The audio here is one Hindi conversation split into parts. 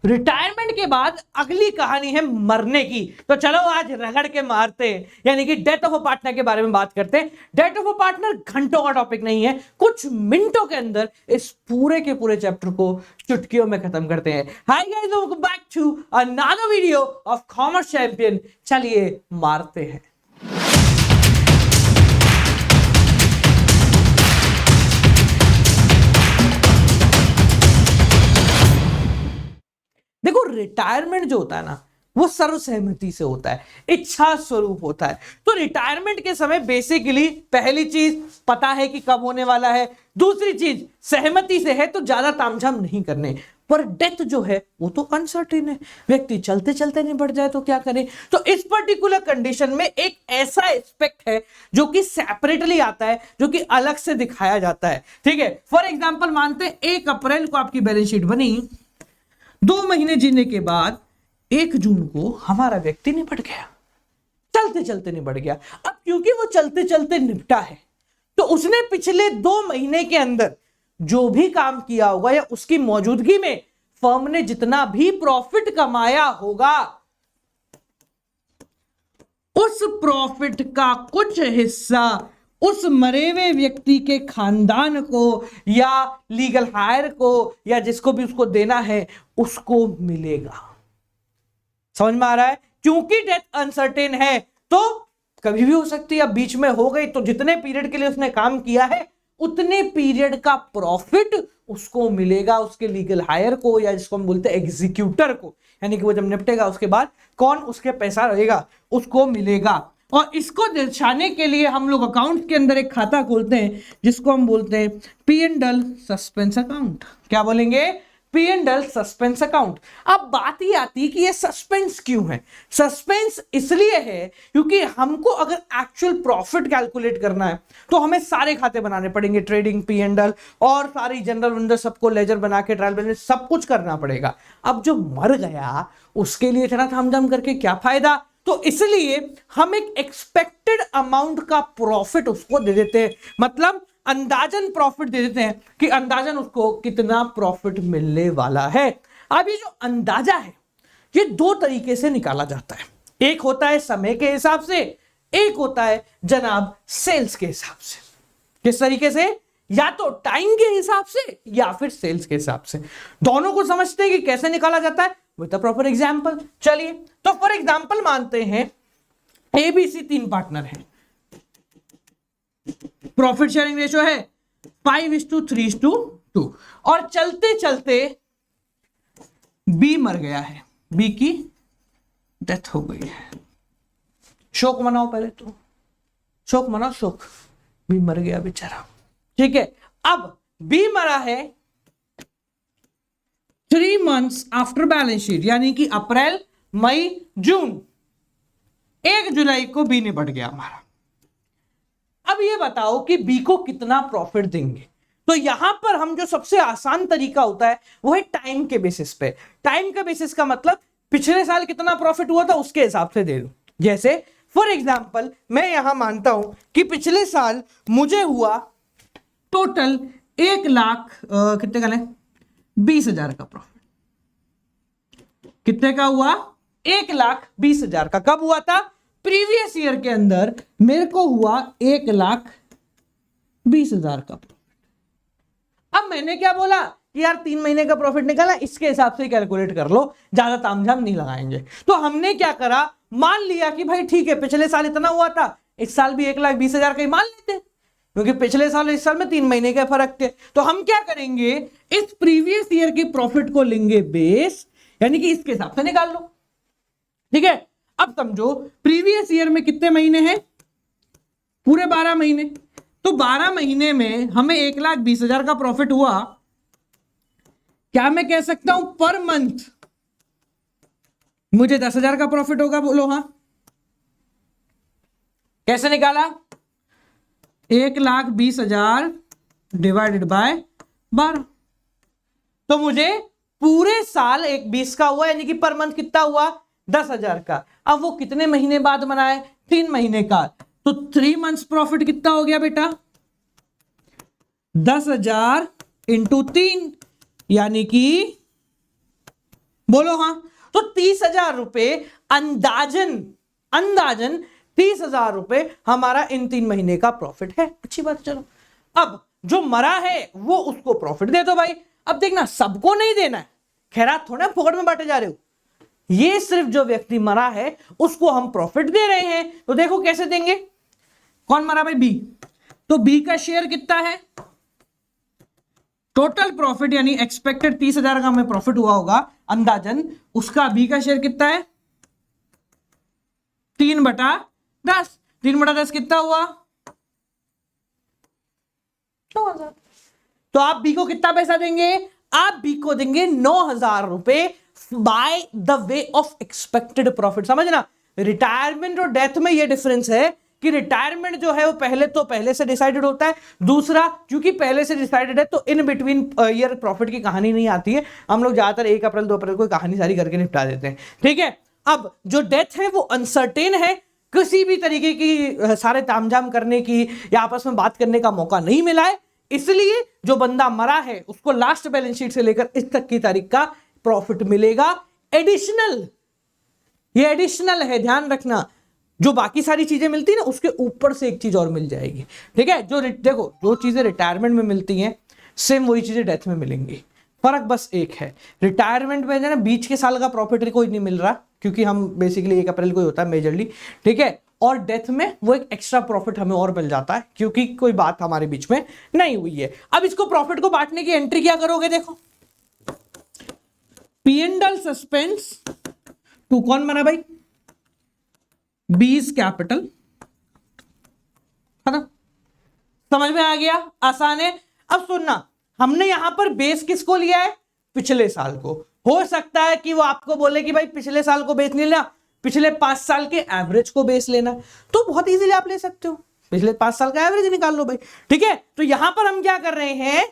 रिटायरमेंट के बाद अगली कहानी है मरने की। तो चलो आज रगड़ के मारते हैं, यानी कि डेथ ऑफ अ पार्टनर के बारे में बात करते हैं। डेथ ऑफ अ पार्टनर घंटों का टॉपिक नहीं है, कुछ मिनटों के अंदर इस पूरे के पूरे चैप्टर को चुटकियों में खत्म करते हैं। Hi guys, welcome back to another video of commerce champion. चलिए मारते हैं। देखो, रिटायरमेंट जो होता है ना, वो सर्वसहमति से होता है, इच्छा स्वरूप होता है। तो रिटायरमेंट के समय बेसिकली पहली चीज पता है कि कब होने वाला है, दूसरी चीज सहमति से है तो ज्यादा तामझाम नहीं करने। पर डेथ जो है वो तो अनसर्टेन है, व्यक्ति चलते चलते नहीं बढ़ जाए तो क्या करे। तो इस पर्टिकुलर कंडीशन में एक ऐसा एस्पेक्ट है जो कि सेपरेटली आता है, जो कि अलग से दिखाया जाता है। ठीक है, फॉर एग्जाम्पल मानते हैं 1 अप्रैल को आपकी बैलेंस शीट बनी, 2 महीने जीने के बाद 1 जून को हमारा व्यक्ति निपट गया, चलते चलते निपट गया। अब क्योंकि वो चलते चलते निपटा है, तो उसने पिछले 2 महीने के अंदर जो भी काम किया होगा या उसकी मौजूदगी में फर्म ने जितना भी प्रॉफिट कमाया होगा, उस प्रॉफिट का कुछ हिस्सा उस मरे हुए व्यक्ति के खानदान को या लीगल हायर को या जिसको भी उसको देना है उसको मिलेगा। समझ में आ रहा है? क्योंकि डेथ अनसर्टेन है तो कभी भी हो सकती है। अब बीच में हो गई तो जितने पीरियड के लिए उसने काम किया है उतने पीरियड का प्रॉफिट उसको मिलेगा, उसके लीगल हायर को या जिसको हम बोलते हैं एग्जीक्यूटर को, यानी कि वो जब निपटेगा उसके बाद कौन उसके पैसा रहेगा उसको मिलेगा। और इसको दर्शाने के लिए हम लोग अकाउंट के अंदर एक खाता खोलते हैं जिसको हम बोलते हैं P and L suspense account. क्या बोलेंगे? P and L suspense account. अब बात ही आती है कि ये सस्पेंस क्यों है। सस्पेंस इसलिए है क्योंकि हमको अगर एक्चुअल प्रॉफिट कैलकुलेट करना है तो हमें सारे खाते बनाने पड़ेंगे, ट्रेडिंग, पी एंड एल और सारी जनरल वंडर सबको लेजर बना के ट्रायल बैलेंस सब कुछ करना पड़ेगा। अब जो मर गया उसके लिए इतना तामझाम करके क्या फायदा। तो इसलिए हम एक एक्सपेक्टेड अमाउंट का प्रॉफिट उसको दे देते हैं, मतलब अंदाजन प्रॉफिट दे देते हैं कि अंदाजन उसको कितना प्रॉफिट मिलने वाला है। अब ये जो अंदाजा है ये 2 तरीके से निकाला जाता है। एक होता है समय के हिसाब से, एक होता है जनाब सेल्स के हिसाब से। किस तरीके से? या तो टाइम के हिसाब से या फिर सेल्स के हिसाब से। दोनों को समझते हैं कि कैसे निकाला जाता है विद अ प्रॉपर एग्जांपल। चलिए, तो फॉर एग्जांपल मानते हैं एबीसी 3 पार्टनर हैं, प्रॉफिट शेयरिंग रेशियो है 5:3:2 और चलते चलते बी मर गया है, बी की डेथ हो गई है। शोक मनाओ, पहले तो शोक मनाओ, शोक। बी मर गया बेचारा। ठीक है, अब बी मरा है 3 months आफ्टर बैलेंस शीट, यानी कि अप्रैल, मई, जून। 1 जुलाई को बी निपट गया हमारा। अब ये बताओ कि बी को कितना प्रॉफिट देंगे। तो यहां पर हम जो सबसे आसान तरीका होता है वो है टाइम के बेसिस पे। टाइम का बेसिस का मतलब पिछले साल कितना प्रॉफिट हुआ था उसके हिसाब से दे दो। जैसे फॉर एग्जांपल मैं यहां मानता हूं कि पिछले साल मुझे हुआ टोटल 1 लाख कितने का, 20,000 का प्रॉफिट। कितने का हुआ? 1,20,000 का। कब हुआ था? प्रीवियस ईयर के अंदर मेरे को हुआ 1,20,000 का प्रॉफिट। अब मैंने क्या बोला कि यार 3 महीने का प्रॉफिट निकाला, इसके हिसाब से कैलकुलेट कर लो, ज्यादा तामझाम नहीं लगाएंगे। तो हमने क्या करा, मान लिया कि भाई ठीक है पिछले साल इतना हुआ था, इस साल भी 1,20,000 का ही मान लेते, क्योंकि पिछले साल इस साल में 3 महीने का फर्क थे। तो हम क्या करेंगे, इस प्रीवियस ईयर के प्रॉफिट को लेंगे बेस, यानी कि इसके हिसाब से निकाल लो। ठीक है, अब समझो प्रीवियस ईयर में कितने महीने हैं? पूरे 12 महीने। तो 12 महीने में हमें 1,20,000 का प्रॉफिट हुआ। क्या मैं कह सकता हूं पर मंथ मुझे 10,000 का प्रॉफिट होगा? बोलो हाँ। कैसे निकाला? 1,20,000 डिवाइडेड बाय 12। तो मुझे पूरे साल 20 का हुआ, यानी कि पर मंथ कितना हुआ? 10,000 का। अब वो कितने महीने बाद बनाए? 3 महीने का। तो 3 मंथ्स प्रॉफिट कितना हो गया बेटा? 10,000 इंटू 3, यानी कि बोलो हाँ। तो 30,000 रुपए अंदाजन 30,000 रुपए हमारा इन 3 महीने का प्रॉफिट है। अच्छी बात। चलो अब जो मरा है वो उसको प्रॉफिट दे दो भाई। अब देखना सबको नहीं देना है, खैरात थोड़ा फोकट में बांटे जा रहे हो, ये सिर्फ जो व्यक्ति मरा है उसको हम प्रॉफिट दे रहे हैं। तो देखो कैसे देंगे। कौन मरा भाई? बी। तो बी का शेयर कितना है? टोटल प्रॉफिट यानी एक्सपेक्टेड 30,000 का हमें प्रॉफिट हुआ होगा अंदाजन, उसका बी का शेयर कितना है? 3/10। 3/10 कितना हुआ? 9,000। तो आप बी को कितना पैसा देंगे? आप बी को देंगे 9,000 रुपए by the way of expected profit. समझना, रिटायरमेंट और डेथ में यह डिफरेंस है कि रिटायरमेंट जो है वो पहले से डिसाइडेड होता है, दूसरा क्योंकि पहले से डिसाइडेड है तो इन बिटवीन ईयर प्रॉफिट की कहानी नहीं आती है। हम लोग ज्यादातर 1 अप्रैल 2 अप्रैल को कहानी सारी करके निपटा देते हैं, ठीक है। अब जो डेथ है वो अनसर्टेन है, किसी भी तरीके की सारे तामझाम करने की या आपस में बात करने का मौका नहीं मिला है, इसलिए जो बंदा मरा है उसको लास्ट बैलेंस शीट से लेकर इस तक की तारीख का प्रॉफिट मिलेगा एडिशनल। ये एडिशनल है, ध्यान रखना। जो बाकी सारी चीजें मिलती है ना उसके ऊपर से एक चीज और मिल जाएगी, ठीक है। जो देखो जो चीजें रिटायरमेंट में मिलती हैं सेम वही चीजें डेथ में मिलेंगी, फर्क बस एक है। रिटायरमेंट में ना बीच के साल का प्रॉफिट कोई नहीं मिल रहा क्योंकि हम बेसिकली 1 अप्रैल को ही होता है मेजरली, ठीक है। और डेथ में वो एक एक्स्ट्रा प्रॉफिट हमें और मिल जाता है क्योंकि कोई बात हमारे बीच में नहीं हुई है। अब इसको प्रॉफिट को बांटने की एंट्री क्या करोगे? देखो P&L सस्पेंस टू कौन बना भाई? बीज कैपिटल, है ना? समझ में आ गया? आसान है। अब सुनना, हमने यहां पर बेस किसको लिया है? पिछले साल को। हो सकता है कि वो आपको बोले कि भाई पिछले साल को बेस नहीं लेना, पिछले 5 साल के एवरेज को बेस लेना, तो बहुत इजीली आप ले सकते हो, पिछले 5 साल का एवरेज निकाल लो भाई, ठीक है। तो यहां पर हम क्या कर रहे हैं?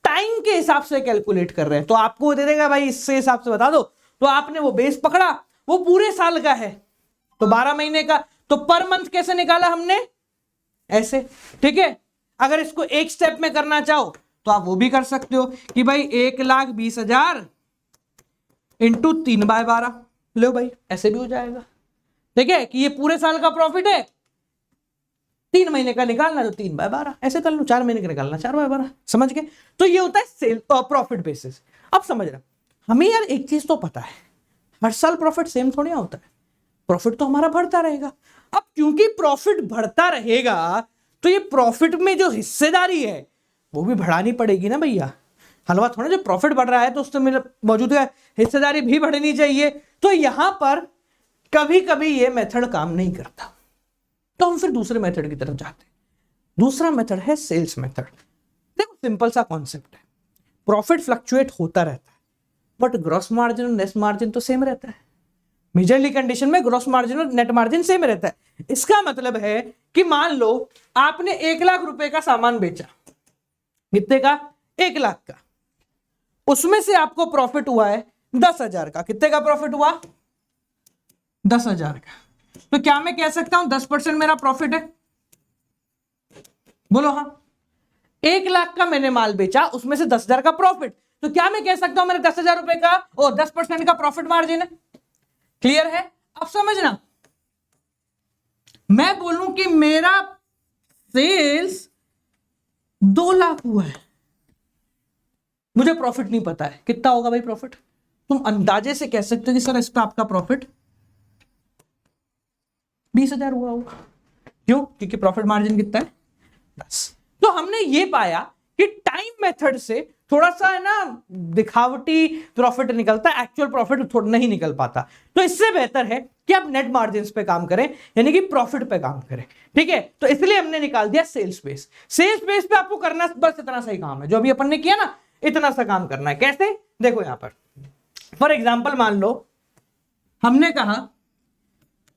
टाइम के हिसाब से कैलकुलेट कर रहे हैं। तो आपको दे देगा भाई इससे हिसाब से बता दो, तो आपने वो बेस पकड़ा, वो पूरे साल का है तो 12 महीने का, तो पर मंथ कैसे निकाला हमने? ऐसे, ठीक है। अगर इसको एक स्टेप में करना चाहो तो आप वो भी कर सकते हो कि भाई 1,20,000 इंटू 3/12 लो भाई, ऐसे भी हो जाएगा, ठीक है। कि ये पूरे साल का प्रॉफिट है, 3 महीने का निकालना तो 3/12 ऐसे कर लो, 4 महीने का निकालना 4/12, समझ गए। तो ये होता है सेल प्रॉफिट बेसिस। अब समझ रहा, हमें यार एक चीज तो पता है, हर साल प्रॉफिट सेम थोड़ी होता है, प्रॉफिट तो हमारा बढ़ता रहेगा। अब क्योंकि प्रॉफिट बढ़ता रहेगा तो ये प्रॉफिट में जो हिस्सेदारी है वो भी बढ़ानी पड़ेगी ना भैया। हलवा थोड़ा, जो प्रॉफिट बढ़ रहा है तो उसमें मौजूद है हिस्सेदारी भी बढ़नी चाहिए। तो यहां पर कभी कभी ये मेथड काम नहीं करता, तो हम फिर दूसरे मेथड की तरफ जाते हैं। दूसरा मेथड है सेल्स मेथड। देखो सिंपल सा कॉन्सेप्ट है, प्रॉफिट फ्लक्चुएट होता रहता है बट ग्रॉस मार्जिन और नेट मार्जिन तो सेम रहता है। मेजरली कंडीशन में ग्रॉस मार्जिन और नेट मार्जिन सेम रहता है। इसका मतलब है कि मान लो आपने 1 लाख रुपए का सामान बेचा, कितने का? 1 लाख का, उसमें से आपको प्रॉफिट हुआ है 10,000 का। कितने का प्रॉफिट हुआ? 10,000 का। तो क्या मैं कह सकता हूं 10% मेरा प्रॉफिट है? बोलो हाँ। 1 लाख का मैंने माल बेचा, उसमें से 10,000 का प्रॉफिट, तो क्या मैं कह सकता हूं मेरे 10,000 रुपए का 10% का प्रॉफिट मार्जिन है? क्लियर है? अब समझना, मैं बोलूं कि मेरा सेल्स 2 लाख हुआ है, मुझे प्रॉफिट नहीं पता है कितना होगा भाई प्रॉफिट। तुम अंदाजे से कह सकते हो कि सर इस पर आपका प्रॉफिट 20,000 हुआ होगा। क्यों? क्योंकि प्रॉफिट मार्जिन कितना है? 10। तो हमने ये पाया कि टाइम मेथड से थोड़ा सा है ना दिखावटी प्रॉफिट निकलता है, एक्चुअल प्रॉफिट थोड़ा नहीं निकल पाता। तो इससे बेहतर है कि आप नेट मार्जिन पे काम करें, यानी कि प्रॉफिट पे काम करें, ठीक है। तो इसलिए हमने निकाल दिया सेल्स बेस। सेल्स बेस पे आपको करना बस इतना सही काम है जो अभी अपन ने किया ना, इतना सा काम करना है। कैसे? देखो यहां पर फॉर एग्जाम्पल मान लो हमने कहा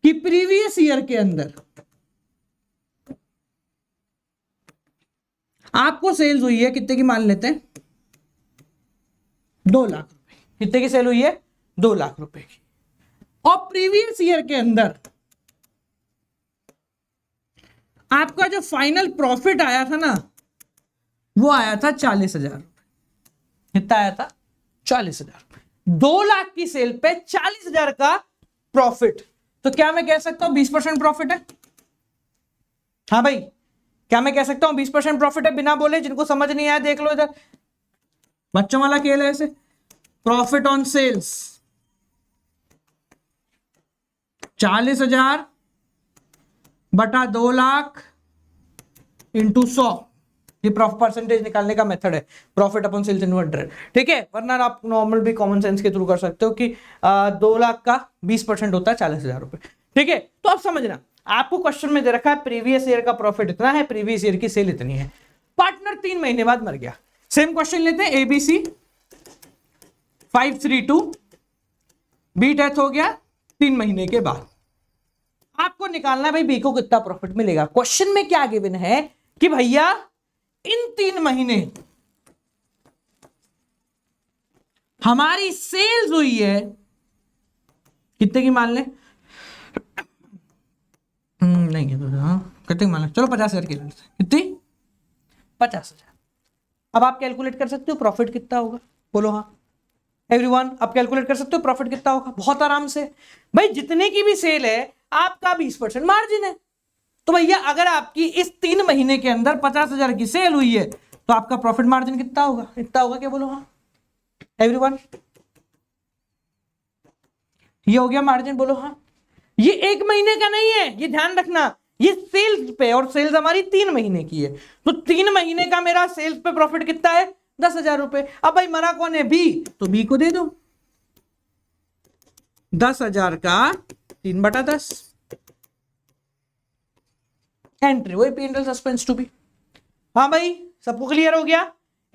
कि प्रीवियस ईयर के अंदर आपको सेल्स हुई है, कितने की मान लेते हैं? 2 लाख रुपए। कितने की सेल हुई है? 2 लाख रुपए की। और प्रीवियस ईयर के अंदर आपका जो फाइनल प्रॉफिट आया था ना वो आया था 40,000 रुपए। कितना आया था? 40,000 रुपए। 2 लाख की सेल पे 40,000 का प्रॉफिट, तो क्या मैं कह सकता हूं 20% प्रॉफिट है? हाँ भाई, क्या मैं कह सकता हूं 20% प्रॉफिट है बिना बोले? जिनको समझ नहीं आया देख लो इधर, बच्चों वाला खेल है ऐसे। प्रॉफिट ऑन सेल्स 40,000 बटा 2 लाख इंटू 100, ये परसेंटेज निकालने का मेथड है, प्रॉफिट अपॉन सेल्स इन्वेंटरी, ठीक है। वरना आप नॉर्मल भी कॉमन सेंस के थ्रू कर सकते हो कि 2 लाख का 20% होता है 40,000 रुपए, ठीक है। तो आप समझना, आपको क्वेश्चन में दे रखा है प्रीवियस ईयर का प्रॉफिट इतना है, प्रीवियस ईयर की सेल इतनी है, पार्टनर 3 महीने बाद मर गया। सेम क्वेश्चन लेते हैं, एबीसी 532, बी डेथ हो गया 3 महीने के बाद, आपको निकालना है भाई बी को कितना प्रॉफिट मिलेगा। क्वेश्चन में क्या गिवन है कि भैया इन 3 महीने हमारी सेल्स हुई है कितने की मान लें, नहीं है तो हाँ कितने की मान लें, चलो 50,000 की, कितनी 50,000। अब आप कैलकुलेट कर सकते हो प्रॉफिट कितना होगा, बोलो हाँ एवरीवन, आप कैलकुलेट कर सकते हो प्रॉफिट कितना होगा बहुत आराम से। भाई जितने की भी सेल है आपका 20% मार्जिन है, तो भैया अगर आपकी इस 3 महीने के अंदर 50,000 की सेल हुई है तो आपका प्रॉफिट मार्जिन कितना होगा, इतना होगा, क्या बोलो हाँ एवरीवन, ये हो गया मार्जिन, बोलो हाँ। ये 1 महीने का नहीं है, ये ध्यान रखना, ये सेल्स पे, और सेल्स हमारी 3 महीने की है, तो 3 महीने का मेरा सेल्स पे प्रॉफिट कितना है 10,000 रुपए। अब भाई मरा कौन है बी, तो बी को दे दो 10,000 का 3/10, एंट्री वही P&L सस्पेंस टू बी। हाँ भाई सबको क्लियर हो गया,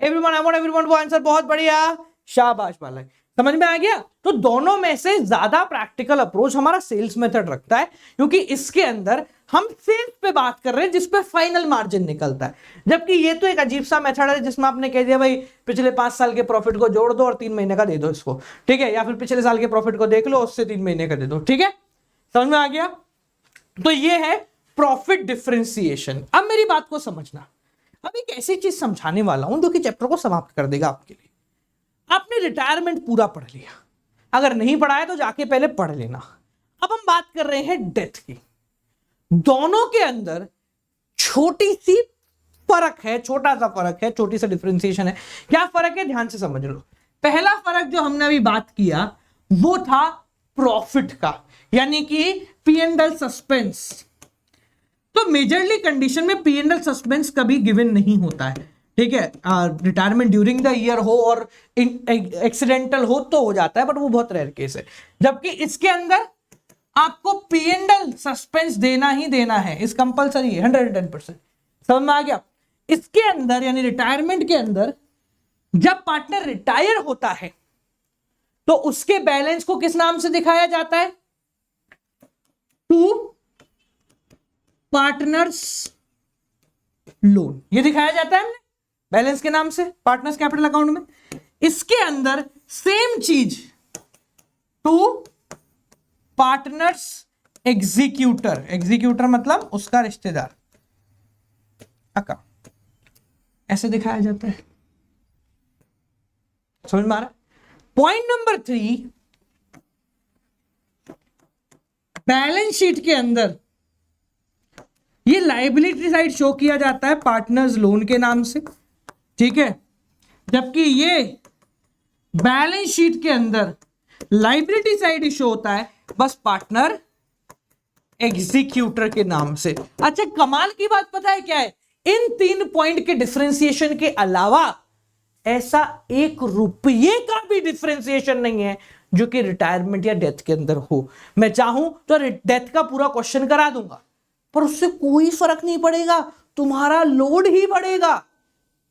everyone, I want everyone to answer, बहुत बढ़िया, शाबाश बालक, समझ में आ गया। तो दोनों में से ज्यादा प्रैक्टिकल अप्रोच हमारा सेल्स मेथड रखता है, क्योंकि इसके अंदर हम सेल्स पे बात कर रहे हैं जिस पे फाइनल मार्जिन निकलता है, जबकि ये तो एक अजीब सा मेथड है जिसमें आपने कह दिया भाई पिछले 5 साल के प्रॉफिट को जोड़ दो और 3 महीने का दे दो इसको, ठीक है, या फिर पिछले साल के प्रॉफिट को देख लो उससे 3 महीने का दे दो, ठीक है, समझ में आ गया। तो ये है प्रॉफिट डिफरेंशिएशन। अब मेरी बात को समझना, अब एक ऐसी चीज समझाने वाला हूं जो कि चैप्टर को समाप्त कर देगा आपके लिए। आपने रिटायरमेंट पूरा पढ़ लिया, अगर नहीं पढ़ा है तो जाके पहले पढ़ लेना। अब हम बात कर रहे हैं डेथ की, दोनों के अंदर छोटी सी फर्क है, छोटा सा फर्क है, छोटी सा डिफरेंशिएशन है। क्या फर्क है ध्यान से समझ लो। पहला फर्क जो हमने अभी बात किया वो था प्रॉफिट का, यानी कि P&L सस्पेंस। तो मेजरली कंडीशन में P&L सस्पेंस कभी गिवन नहीं होता है, ठीक है, रिटायरमेंट ड्यूरिंग द ईयर हो और एक्सीडेंटल हो तो हो जाता है, बट वो बहुत रेयर केस है। जबकि इसके अंदर आपको P&L सस्पेंस देना ही देना है, इस कंपलसरी है 110%, समझ में आ गया। इसके अंदर यानी रिटायरमेंट के अंदर जब पार्टनर रिटायर होता है तो उसके बैलेंस को किस नाम से दिखाया जाता है, टू पार्टनर्स लोन, ये दिखाया जाता है हमने बैलेंस के नाम से पार्टनर्स कैपिटल अकाउंट में। इसके अंदर सेम चीज टू पार्टनर्स एग्जीक्यूटर, एग्जीक्यूटर मतलब उसका रिश्तेदार अकाउंट, ऐसे दिखाया जाता है, समझ में आ रहा। पॉइंट नंबर 3, बैलेंस शीट के अंदर ये लायबिलिटी साइड शो किया जाता है पार्टनर्स लोन के नाम से, ठीक है, जबकि ये बैलेंस शीट के अंदर लायबिलिटी साइड शो होता है बस पार्टनर एग्जीक्यूटर के नाम से। अच्छा कमाल की बात पता है क्या है, इन 3 पॉइंट के डिफरेंशिएशन के अलावा ऐसा 1 रुपये का भी डिफरेंशिएशन नहीं है जो कि रिटायरमेंट या डेथ के अंदर हो। मैं चाहूं तो डेथ का पूरा क्वेश्चन करा दूंगा, पर उससे कोई फर्क नहीं पड़ेगा, तुम्हारा लोड ही बढ़ेगा,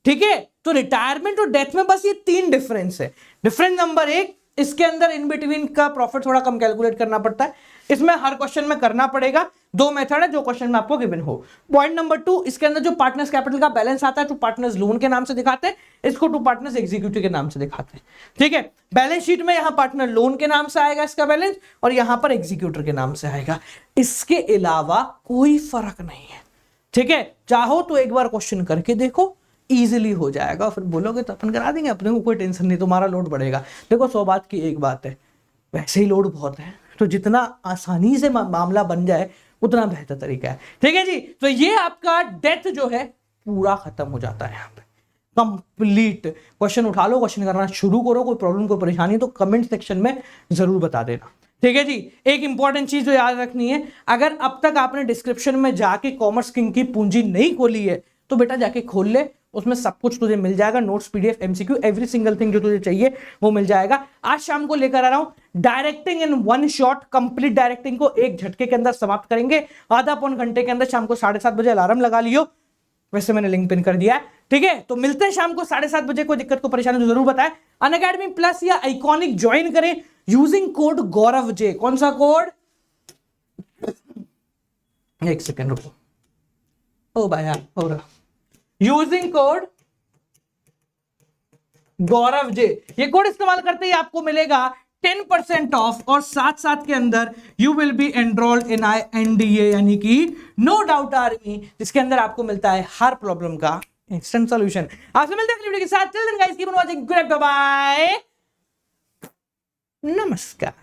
ठीक है। तो रिटायरमेंट और डेथ में बस ये 3 डिफरेंस है। डिफरेंस नंबर 1, इसके अंदर इन बिटवीन का प्रॉफिट थोड़ा कम कैलकुलेट करना पड़ता है, इसमें हर क्वेश्चन में करना पड़ेगा, 2 मेथड है जो क्वेश्चन में आपको गिवन हो। पॉइंट नंबर 2, इसके अंदर जो पार्टनर्स कैपिटल का बैलेंस आता है टू पार्टनर्स लोन के नाम से दिखाते हैं, इसको टू पार्टनर्स एग्जीक्यूटिव के नाम से दिखाते हैं, ठीक है। बैलेंस शीट में यहां पार्टनर लोन के नाम से आएगा इसका बैलेंस, और यहां पर एग्जीक्यूटर के नाम से आएगा, इसके अलावा कोई फर्क नहीं है, ठीक है। चाहो तो एक बार क्वेश्चन करके देखो, ईजिली हो जाएगा। और फिर बोलोगे तो अपन करा देंगे, अपने को कोई टेंशन नहीं, तुम्हारा लोड बढ़ेगा। देखो 100 बात की एक बात है, वैसे ही लोड बहुत है, तो जितना आसानी से मामला बन जाए उतना बेहतर तरीका है। ठीक है जी, तो ये आपका डेथ जो है पूरा खत्म हो जाता है यहाँ पे कंप्लीट। क्वेश्चन उठा लो, क्वेश्चन करना शुरू करो, कोई प्रॉब्लम कोई परेशानी है तो कमेंट सेक्शन में जरूर बता देना। ठीक है जी, एक इंपॉर्टेंट चीज जो याद रखनी है, अगर अब तक आपने डिस्क्रिप्शन में जाके कॉमर्स किंग की पूंजी नहीं खोली है तो बेटा जाके खोल ले, उसमें सब कुछ तुझे मिल जाएगा, notes, PDF, MCQ, every single thing जो तुझे चाहिए वो मिल जाएगा। आज शाम को लेकर आ रहा हूं directing in one shot, complete directing को एक झटके के अंदर समाप्त करेंगे, आधा पौन घंटे के अंदर। शाम को 7:30 बजे अलार्म लगा लियो, वैसे मैंने लिंक पिन कर दिया है। ठीक है, तो मिलते हैं शाम को 7:30 बजे। कोई दिक्कत को परेशानी तो जरूर बताएं। अनअकैडमी प्लस या आइकॉनिक ज्वाइन करें यूजिंग कोड गौरव जे। कौन सा कोड? एक सेकेंड रुको, ओ भाई हो रहा, यूजिंग कोड गौरव जे, ये कोड इस्तेमाल करते ही आपको मिलेगा 10% ऑफ, और साथ साथ के अंदर you will be enrolled in INDA यानी कि नो डाउट आर्मी, जिसके अंदर आपको मिलता है हर प्रॉब्लम का इंस्टेंट सॉल्यूशन। आपसे मिलते हैं वीडियो के साथ। Till then guys keep on watching, good bye, नमस्कार।